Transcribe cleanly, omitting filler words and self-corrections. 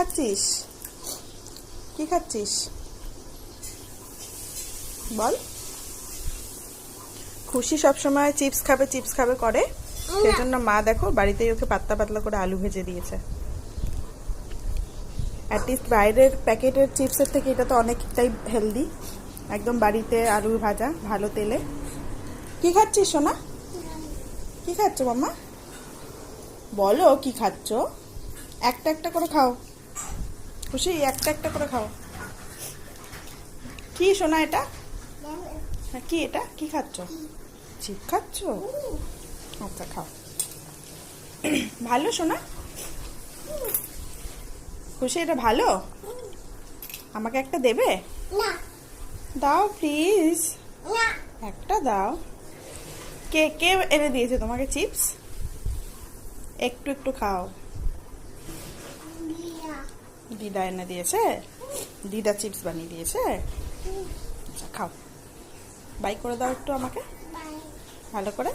খাচ্ছিস? কি খাচ্ছিস বল? খুশি সবসময় চিপস খাবে করে, সেজন্য মা দেখো বাড়িতেই ওকে পাতলা পাতলা করে আলু ভেজে দিয়েছে। অ্যাটলিস্ট বাইরের প্যাকেটের চিপসের থেকে এটা তো অনেকটাই হেলদি। একদম বাড়িতে আলু ভাজা ভালো তেলে। কি খাচ্ছিস সোনা? কি খাচ্ছ মাম্মা? বলো কি খাচ্ছ? একটা একটা করে খাও খুশি, একটা একটা করে খাও। কি সোনা এটা? হ্যাঁ, কি এটা? কি খাচ্ছ? চিপ খাচ্ছ? আচ্ছা খাও। ভালো সোনা? খুশি এটা ভালো? আমাকে একটা দেবে? দাও প্লিজ, একটা দাও। কে কে এনে দিয়েছে তোমাকে চিপস? একটু একটু খাও। দিদা এনে দিয়েছে? দিদা চিপস বানিয়ে দিয়েছে? আচ্ছা খাও। বাই করে দাও একটু আমাকে ভালো করে।